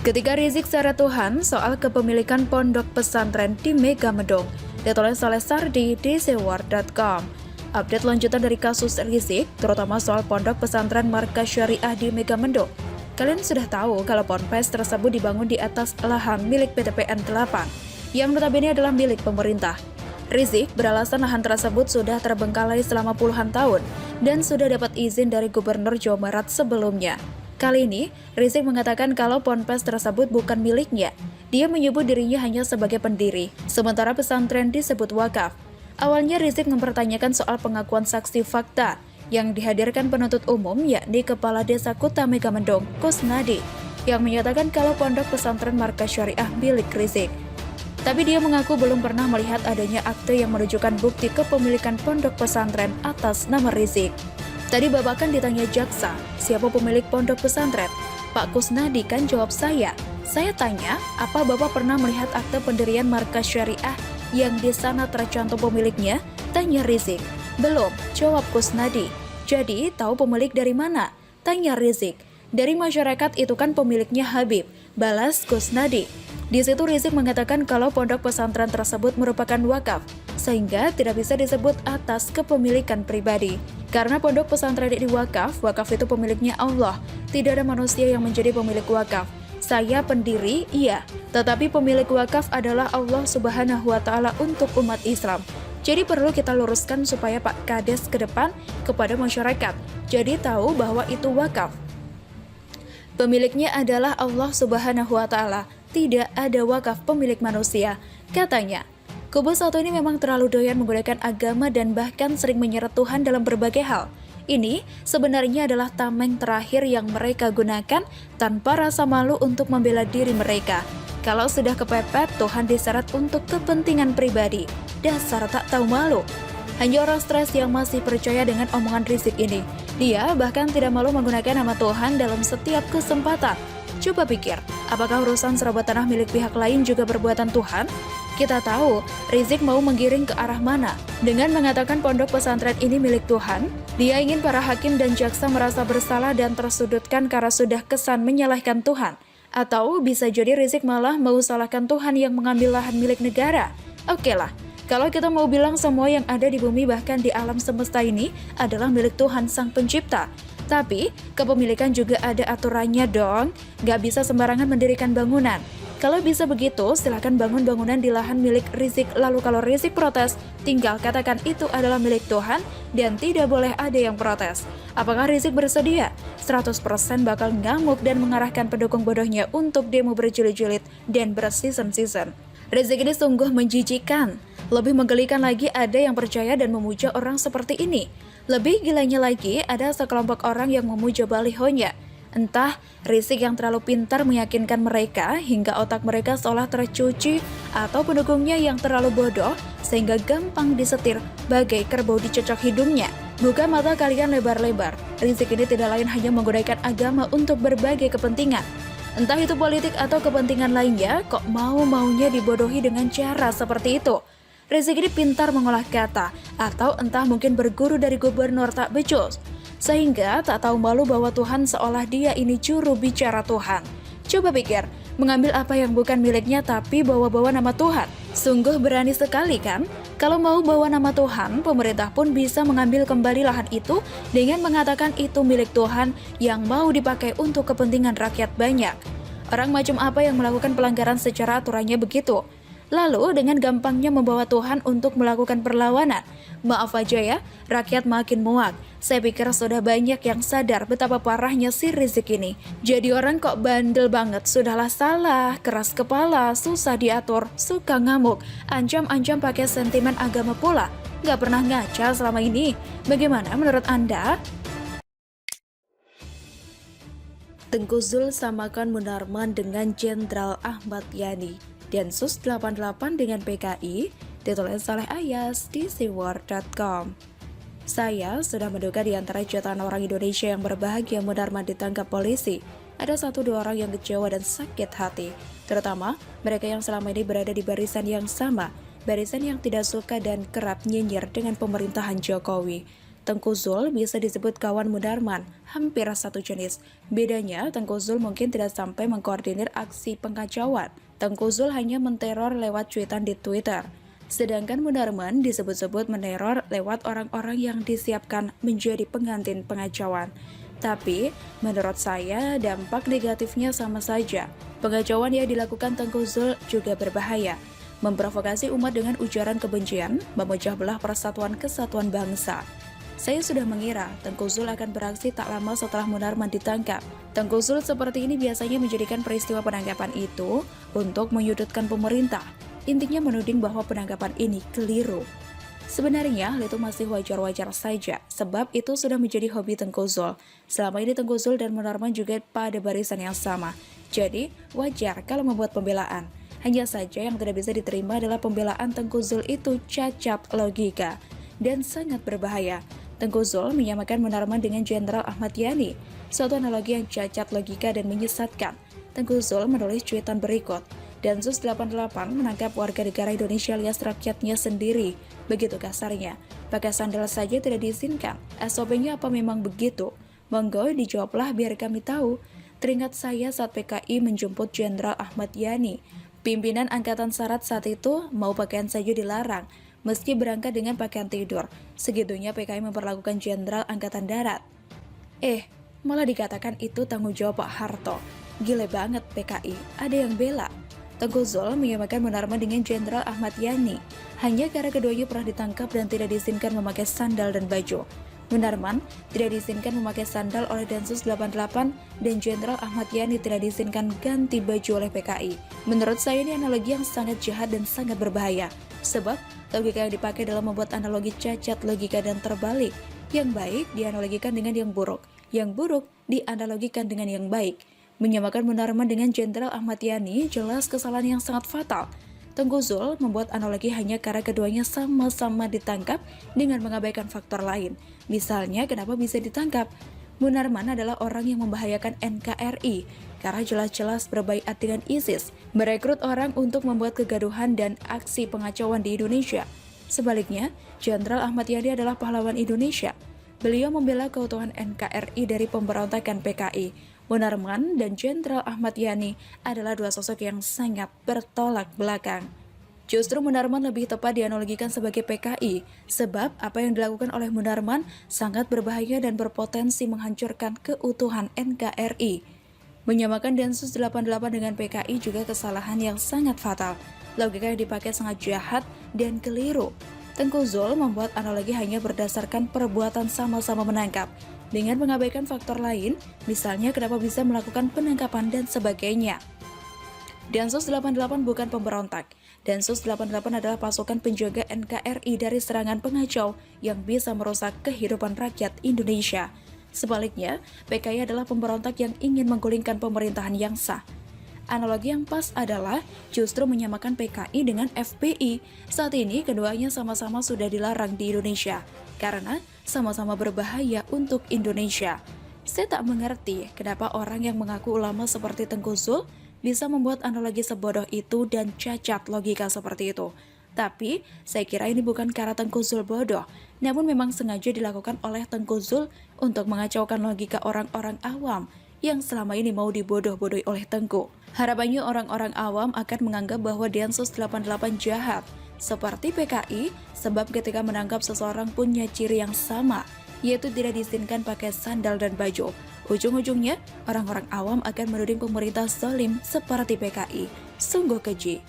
Ketika Rizik syarat Tuhan soal kepemilikan pondok pesantren di Megamendung, ditulis oleh Sardi di sewar.com. Update lanjutan dari kasus Rizik, terutama soal pondok pesantren Markas Syariah di Megamendung. Kalian sudah tahu kalau ponpes tersebut dibangun di atas lahan milik PTPN 8, yang notabene adalah milik pemerintah. Rizik beralasan lahan tersebut sudah terbengkalai selama puluhan tahun dan sudah dapat izin dari Gubernur Jawa Barat sebelumnya. Kali ini, Rizik mengatakan kalau ponpes tersebut bukan miliknya. Dia menyebut dirinya hanya sebagai pendiri, sementara pesantren disebut wakaf. Awalnya Rizik mempertanyakan soal pengakuan saksi fakta yang dihadirkan penuntut umum, yakni Kepala Desa Kuta Megamendung, Kusnadi, yang menyatakan kalau pondok pesantren Markas Syariah milik Rizik. Tapi dia mengaku belum pernah melihat adanya akte yang menunjukkan bukti kepemilikan pondok pesantren atas nama Rizik. Tadi babakan ditanya jaksa, siapa pemilik pondok pesantren? Pak Kusnadi kan jawab saya. Saya tanya, apa Bapak pernah melihat akte pendirian Markas Syariah yang di sana tercantum pemiliknya? Tanya Rizik. Belum, jawab Kusnadi. Jadi, tahu pemilik dari mana? Tanya Rizik. Dari masyarakat itu kan pemiliknya Habib, balas Kusnadi. Di situ Rizik mengatakan kalau pondok pesantren tersebut merupakan wakaf, sehingga tidak bisa disebut atas kepemilikan pribadi. Karena pondok pesantren ini wakaf itu pemiliknya Allah, tidak ada manusia yang menjadi pemilik wakaf. Saya pendiri, iya, tetapi pemilik wakaf adalah Allah Subhanahu wa Ta'ala untuk umat Islam. Jadi perlu kita luruskan supaya Pak Kades ke depan kepada masyarakat, jadi tahu bahwa itu wakaf. Pemiliknya adalah Allah Subhanahu wa Ta'ala, tidak ada wakaf pemilik manusia, katanya. Kubu satu ini memang terlalu doyan menggunakan agama dan bahkan sering menyeret Tuhan dalam berbagai hal. Ini sebenarnya adalah tameng terakhir yang mereka gunakan tanpa rasa malu untuk membela diri mereka. Kalau sudah kepepet, Tuhan diseret untuk kepentingan pribadi. Dasar tak tahu malu. Hanya orang stres yang masih percaya dengan omongan Rizik ini. Dia bahkan tidak malu menggunakan nama Tuhan dalam setiap kesempatan. Coba pikir, apakah urusan serabut tanah milik pihak lain juga perbuatan Tuhan? Kita tahu, Rizik mau menggiring ke arah mana. Dengan mengatakan pondok pesantren ini milik Tuhan, dia ingin para hakim dan jaksa merasa bersalah dan tersudutkan karena sudah kesan menyalahkan Tuhan. Atau bisa jadi Rizik malah mau salahkan Tuhan yang mengambil lahan milik negara. Oke lah, kalau kita mau bilang semua yang ada di bumi bahkan di alam semesta ini adalah milik Tuhan Sang Pencipta. Tapi, kepemilikan juga ada aturannya dong. Gak bisa sembarangan mendirikan bangunan. Kalau bisa begitu, silakan bangun bangunan di lahan milik Rizik. Lalu kalau Rizik protes, tinggal katakan itu adalah milik Tuhan dan tidak boleh ada yang protes. Apakah Rizik bersedia? 100% bakal ngamuk dan mengarahkan pendukung bodohnya untuk demo berjilid-jilid dan berseason-season. Rizik ini sungguh menjijikan. Lebih menggelikan lagi ada yang percaya dan memuja orang seperti ini. Lebih gilanya lagi ada sekelompok orang yang memuja balihonya. Entah Rizik yang terlalu pintar meyakinkan mereka hingga otak mereka seolah tercuci, atau pendukungnya yang terlalu bodoh sehingga gampang disetir bagai kerbau dicocok hidungnya. Buka mata kalian lebar-lebar. Rizik ini tidak lain hanya menggunakan agama untuk berbagai kepentingan. Entah itu politik atau kepentingan lainnya, kok mau-maunya dibodohi dengan cara seperti itu. Rizik ini pintar mengolah kata, atau entah mungkin berguru dari gubernur tak becus, sehingga tak tahu malu bahwa Tuhan seolah dia ini juru bicara Tuhan. Coba pikir, mengambil apa yang bukan miliknya tapi bawa-bawa nama Tuhan. Sungguh berani sekali kan? Kalau mau bawa nama Tuhan, pemerintah pun bisa mengambil kembali lahan itu dengan mengatakan itu milik Tuhan yang mau dipakai untuk kepentingan rakyat banyak. Orang macam apa yang melakukan pelanggaran secara aturannya begitu? Lalu dengan gampangnya membawa Tuhan untuk melakukan perlawanan. Maaf aja ya, rakyat makin muak. Saya pikir sudah banyak yang sadar betapa parahnya si Rizik ini. Jadi orang kok bandel banget, sudahlah salah, keras kepala, susah diatur, suka ngamuk, ancam-ancam pakai sentimen agama pula. Gak pernah ngaca selama ini. Bagaimana menurut Anda? Tengku Zul samakan Munarman dengan Jenderal Ahmad Yani. Densus 88 dengan PKI, ditulis oleh Ayas di sewar.com. Saya sudah menduga di antara jutaan orang Indonesia yang berbahagia Munarman ditangkap polisi, ada 1-2 orang yang kecewa dan sakit hati, terutama mereka yang selama ini berada di barisan yang sama, barisan yang tidak suka dan kerap nyinyir dengan pemerintahan Jokowi. Tengku Zul bisa disebut kawan Munarman, hampir satu jenis. Bedanya, Tengku Zul mungkin tidak sampai mengkoordinir aksi pengkacauan. Tengku Zul hanya menteror lewat cuitan di Twitter. Sedangkan Munarman disebut-sebut meneror lewat orang-orang yang disiapkan menjadi pengantin pengacauan. Tapi, menurut saya, dampak negatifnya sama saja. Pengacauan yang dilakukan Tengku Zul juga berbahaya. Memprovokasi umat dengan ujaran kebencian, memecah belah persatuan kesatuan bangsa. Saya sudah mengira Tengku Zul akan beraksi tak lama setelah Munarman ditangkap. Tengku Zul seperti ini biasanya menjadikan peristiwa penangkapan itu untuk menyudutkan pemerintah. Intinya menuding bahwa penangkapan ini keliru. Sebenarnya hal itu masih wajar-wajar saja, sebab itu sudah menjadi hobi Tengku Zul. Selama ini Tengku Zul dan Munarman juga pada barisan yang sama. Jadi, wajar kalau membuat pembelaan. Hanya saja yang tidak bisa diterima adalah pembelaan Tengku Zul itu cacat logika dan sangat berbahaya. Tengku Zul menyamakan Munarman dengan Jenderal Ahmad Yani, suatu analogi yang cacat logika dan menyesatkan. Tengku Zul menulis cuitan berikut, Densus 88 menangkap warga negara Indonesia alias rakyatnya sendiri. Begitu kasarnya, pakai sandal saja tidak diizinkan. SOP-nya apa memang begitu? Monggo dijawablah biar kami tahu. Teringat saya saat PKI menjemput Jenderal Ahmad Yani. Pimpinan Angkatan Darat saat itu mau pakaian saja dilarang, meski berangkat dengan pakaian tidur. Segitunya PKI memperlakukan Jenderal Angkatan Darat. Malah dikatakan itu tanggung jawab Pak Harto. Gile banget PKI, ada yang bela. Tengku Zul menyamakan Munarman dengan Jenderal Ahmad Yani, hanya karena keduanya pernah ditangkap dan tidak diizinkan memakai sandal dan baju. Munarman tidak diizinkan memakai sandal oleh Densus 88 dan Jenderal Ahmad Yani tidak diizinkan ganti baju oleh PKI. Menurut saya ini analogi yang sangat jahat dan sangat berbahaya. Sebab logika yang dipakai dalam membuat analogi cacat logika dan terbalik. Yang baik dianalogikan dengan yang buruk. Yang buruk dianalogikan dengan yang baik. Menyamakan Munarman dengan Jenderal Ahmad Yani jelas kesalahan yang sangat fatal. Tengku Zul membuat analogi hanya karena keduanya sama-sama ditangkap dengan mengabaikan faktor lain. Misalnya, kenapa bisa ditangkap? Munarman adalah orang yang membahayakan NKRI karena jelas-jelas berbaiat dengan ISIS, merekrut orang untuk membuat kegaduhan dan aksi pengacauan di Indonesia. Sebaliknya, Jenderal Ahmad Yani adalah pahlawan Indonesia. Beliau membela keutuhan NKRI dari pemberontakan PKI. Munarman dan Jenderal Ahmad Yani adalah dua sosok yang sangat bertolak belakang. Justru Munarman lebih tepat dianalogikan sebagai PKI, sebab apa yang dilakukan oleh Munarman sangat berbahaya dan berpotensi menghancurkan keutuhan NKRI. Menyamakan Densus 88 dengan PKI juga kesalahan yang sangat fatal. Logika yang dipakai sangat jahat dan keliru. Tengku Zul membuat analogi hanya berdasarkan perbuatan sama-sama menangkap, dengan mengabaikan faktor lain, misalnya kenapa bisa melakukan penangkapan dan sebagainya. Densus 88 bukan pemberontak. Densus 88 adalah pasukan penjaga NKRI dari serangan pengacau yang bisa merusak kehidupan rakyat Indonesia. Sebaliknya, PKI adalah pemberontak yang ingin menggulingkan pemerintahan yang sah. Analogi yang pas adalah justru menyamakan PKI dengan FPI. Saat ini keduanya sama-sama sudah dilarang di Indonesia karena sama-sama berbahaya untuk Indonesia. Saya tak mengerti kenapa orang yang mengaku ulama seperti Tengku Zul bisa membuat analogi sebodoh itu dan cacat logika seperti itu. Tapi, saya kira ini bukan karena Tengku Zul bodoh, namun memang sengaja dilakukan oleh Tengku Zul untuk mengacaukan logika orang-orang awam yang selama ini mau dibodoh-bodohi oleh Tengku. Harapannya orang-orang awam akan menganggap bahwa Densus 88 jahat, seperti PKI, sebab ketika menangkap seseorang punya ciri yang sama, yaitu tidak diizinkan pakai sandal dan baju. Ujung-ujungnya, orang-orang awam akan menuding pemerintah zalim seperti PKI. Sungguh keji.